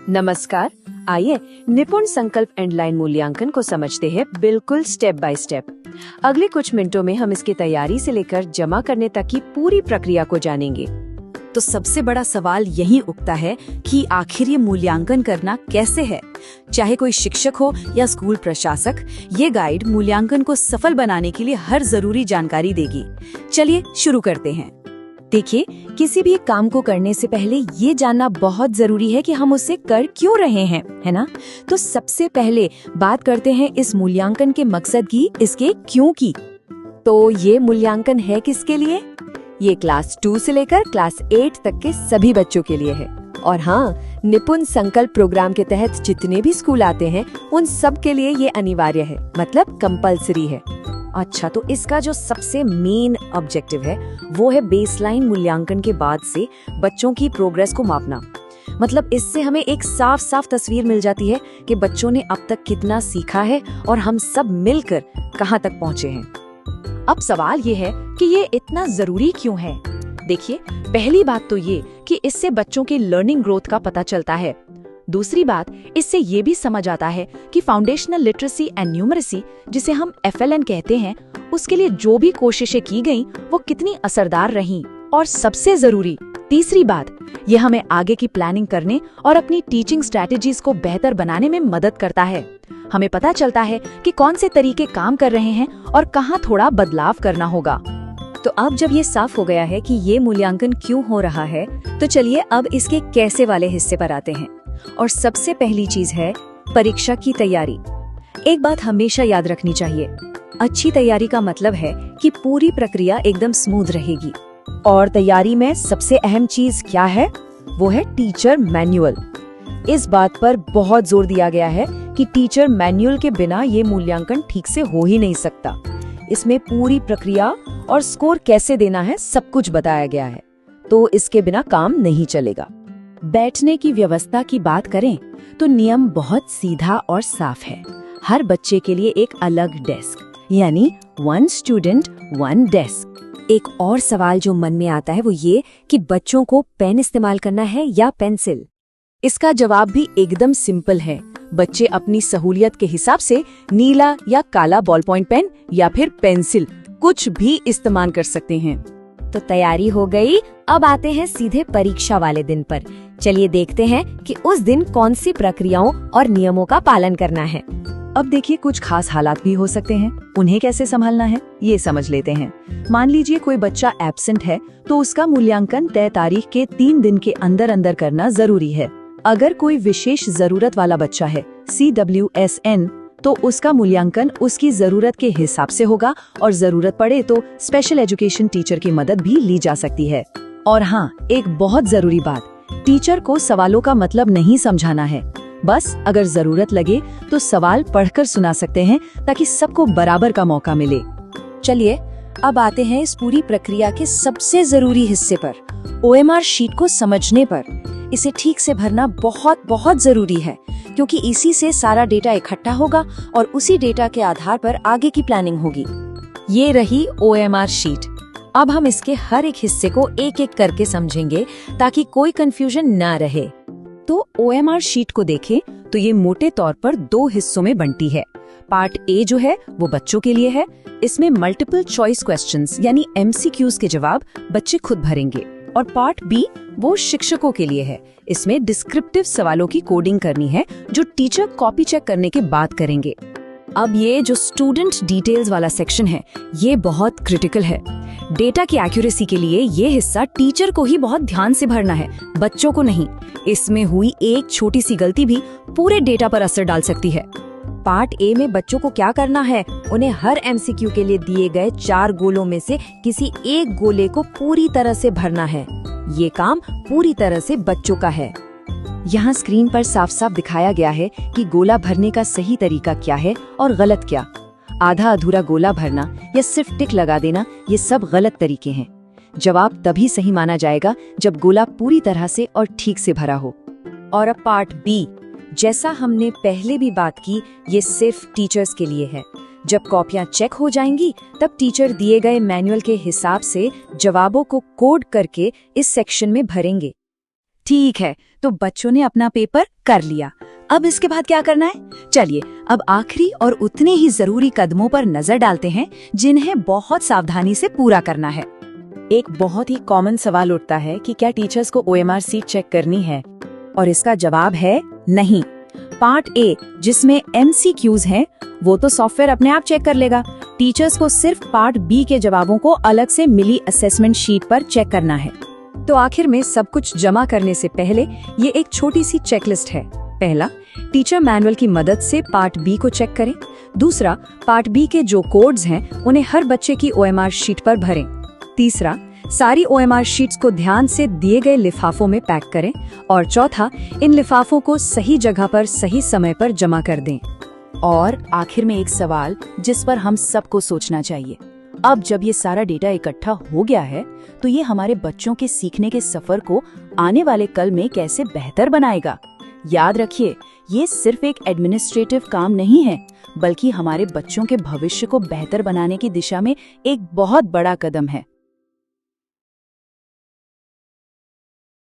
नमस्कार। आइए निपुण संकल्प एंड लाइन मूल्यांकन को समझते हैं बिल्कुल स्टेप बाय स्टेप। अगले कुछ मिनटों में हम इसकी तैयारी से लेकर जमा करने तक की पूरी प्रक्रिया को जानेंगे। तो सबसे बड़ा सवाल यही उठता है कि आखिर ये मूल्यांकन करना कैसे है। चाहे कोई शिक्षक हो या स्कूल प्रशासक, ये गाइड मूल्यांकन को सफल बनाने के लिए हर जरूरी जानकारी देगी। चलिए शुरू करते हैं। देखिए, किसी भी काम को करने से पहले ये जानना बहुत जरूरी है कि हम उसे कर क्यों रहे हैं, है ना? तो सबसे पहले बात करते हैं इस मूल्यांकन के मकसद की, इसके क्यों की। तो ये मूल्यांकन है किसके लिए? ये क्लास 2 से लेकर क्लास 8 तक के सभी बच्चों के लिए है। और हाँ, निपुण संकल्प प्रोग्राम के तहत जितने भी स्कूल आते हैं उन सब के लिए ये अनिवार्य है, मतलब कंपलसरी है। अच्छा, तो इसका जो सबसे मेन ऑब्जेक्टिव है वो है बेसलाइन मूल्यांकन के बाद से बच्चों की प्रोग्रेस को मापना। मतलब इससे हमें एक साफ साफ तस्वीर मिल जाती है कि बच्चों ने अब तक कितना सीखा है और हम सब मिलकर कहाँ तक पहुँचे हैं। अब सवाल ये है कि ये इतना जरूरी क्यों है। देखिए, पहली बात तो ये कि इससे बच्चों की लर्निंग ग्रोथ का पता चलता है। दूसरी बात, इससे ये भी समझ आता है कि फाउंडेशनल लिटरेसी एंड न्यूमरेसी, जिसे हम FLN कहते हैं, उसके लिए जो भी कोशिशें की गईं, वो कितनी असरदार रहीं। और सबसे जरूरी तीसरी बात, ये हमें आगे की प्लानिंग करने और अपनी टीचिंग स्ट्रैटेजीज को बेहतर बनाने में मदद करता है। हमें पता चलता है कि कौन से तरीके काम कर रहे हैं और कहाँ थोड़ा बदलाव करना होगा। तो अब जब ये साफ हो गया है कि ये मूल्यांकन क्यों हो रहा है, तो चलिए अब इसके कैसे वाले हिस्से पर आते हैं। और सबसे पहली चीज है परीक्षा की तैयारी। एक बात हमेशा याद रखनी चाहिए, अच्छी तैयारी का मतलब है कि पूरी प्रक्रिया एकदम स्मूथ रहेगी। और तैयारी में सबसे अहम चीज क्या है? वो है टीचर मैनुअल। इस बात पर बहुत जोर दिया गया है कि टीचर मैनुअल के बिना ये मूल्यांकन ठीक से हो ही नहीं सकता। इसमें पूरी प्रक्रिया और स्कोर कैसे देना है सब कुछ बताया गया है, तो इसके बिना काम नहीं चलेगा। बैठने की व्यवस्था की बात करें तो नियम बहुत सीधा और साफ है। हर बच्चे के लिए एक अलग डेस्क, यानी 1 स्टूडेंट 1 डेस्क। एक और सवाल जो मन में आता है वो ये कि बच्चों को पेन इस्तेमाल करना है या पेंसिल। इसका जवाब भी एकदम सिंपल है। बच्चे अपनी सहूलियत के हिसाब से नीला या काला बॉल पॉइंट पेन या फिर पेंसिल कुछ भी इस्तेमाल कर सकते हैं। तो तैयारी हो गई, अब आते हैं सीधे परीक्षा वाले दिन पर। चलिए देखते हैं कि उस दिन कौन सी प्रक्रियाओं और नियमों का पालन करना है। अब देखिए, कुछ खास हालात भी हो सकते हैं, उन्हें कैसे संभालना है ये समझ लेते हैं। मान लीजिए कोई बच्चा एब्सेंट है, तो उसका मूल्यांकन तय तारीख के 3 दिन के अंदर अंदर करना जरूरी है। अगर कोई विशेष जरूरत वाला बच्चा है, CWSN, तो उसका मूल्यांकन उसकी जरूरत के हिसाब से होगा और जरूरत पड़े तो स्पेशल एजुकेशन टीचर की मदद भी ली जा सकती है। और हाँ, एक बहुत जरूरी बात, टीचर को सवालों का मतलब नहीं समझाना है। बस अगर जरूरत लगे तो सवाल पढ़कर सुना सकते हैं ताकि सबको बराबर का मौका मिले। चलिए अब आते हैं इस पूरी प्रक्रिया के सबसे जरूरी हिस्से पर, OMR शीट को समझने पर। इसे ठीक से भरना बहुत बहुत जरूरी है, क्योंकि इसी से सारा डेटा इकट्ठा होगा और उसी डेटा के आधार पर आगे की प्लानिंग होगी। ये रही OMR शीट। अब हम इसके हर एक हिस्से को एक एक करके समझेंगे ताकि कोई कंफ्यूजन ना रहे। तो OMR शीट को देखें तो ये मोटे तौर पर 2 हिस्सों में बनती है। पार्ट A जो है वो बच्चों के लिए है। इसमें मल्टीपल चॉइस क्वेश्चंस यानी MCQs के जवाब बच्चे खुद भरेंगे। और पार्ट B वो शिक्षकों के लिए है। इसमें डिस्क्रिप्टिव सवालों की कोडिंग करनी है जो टीचर कॉपी चेक करने के बाद करेंगे। अब ये जो स्टूडेंट डिटेल्स वाला सेक्शन है, ये बहुत क्रिटिकल है। डेटा की एक्यूरेसी के लिए ये हिस्सा टीचर को ही बहुत ध्यान से भरना है, बच्चों को नहीं। इसमें हुई एक छोटी सी गलती भी पूरे डेटा पर असर डाल सकती है। पार्ट A में बच्चों को क्या करना है? उन्हें हर MCQ के लिए दिए गए 4 गोलों में से किसी एक गोले को पूरी तरह से भरना है। ये काम पूरी तरह से बच्चों का है। यहाँ स्क्रीन पर साफ साफ दिखाया गया है कि गोला भरने का सही तरीका क्या है और गलत क्या। आधा अधूरा गोला भरना या सिर्फ टिक लगा देना, ये सब गलत तरीके हैं। जवाब तभी सही माना जाएगा जब गोला पूरी तरह से और ठीक से भरा हो। और अब पार्ट B, जैसा हमने पहले भी बात की, ये सिर्फ टीचर्स के लिए है। जब कॉपियां चेक हो जाएंगी तब टीचर दिए गए मैनुअल के हिसाब से जवाबों को कोड करके इस सेक्शन में भरेंगे। ठीक है, तो बच्चों ने अपना पेपर कर लिया। अब इसके बाद क्या करना है? चलिए अब आखिरी और उतने ही जरूरी कदमों पर नजर डालते हैं जिन्हें बहुत सावधानी से पूरा करना है। एक बहुत ही कॉमन सवाल उठता है कि क्या टीचर्स को OMR सीट चेक करनी है? और इसका जवाब है नहीं। पार्ट ए जिसमें MCQs हैं, वो तो सॉफ्टवेयर अपने आप चेक कर लेगा। टीचर्स को सिर्फ पार्ट बी के जवाबों को अलग से मिली असेसमेंट शीट पर चेक करना है। तो आखिर में सब कुछ जमा करने से पहले ये एक छोटी सी चेकलिस्ट है। पहला, टीचर मैनुअल की मदद से पार्ट बी को चेक करें। दूसरा, पार्ट बी के जो कोड्स हैं उन्हें हर बच्चे की OMR शीट पर भरें। तीसरा, सारी OMR शीट्स को ध्यान से दिए गए लिफाफों में पैक करें। और चौथा, इन लिफाफों को सही जगह पर सही समय पर जमा कर दें। और आखिर में एक सवाल जिस पर हम सबको सोचना चाहिए, अब जब ये सारा डेटा इकट्ठा हो गया है तो ये हमारे बच्चों के सीखने के सफर को आने वाले कल में कैसे बेहतर बनाएगा? याद रखिए, ये सिर्फ एक एडमिनिस्ट्रेटिव काम नहीं है, बल्कि हमारे बच्चों के भविष्य को बेहतर बनाने की दिशा में एक बहुत बड़ा कदम है।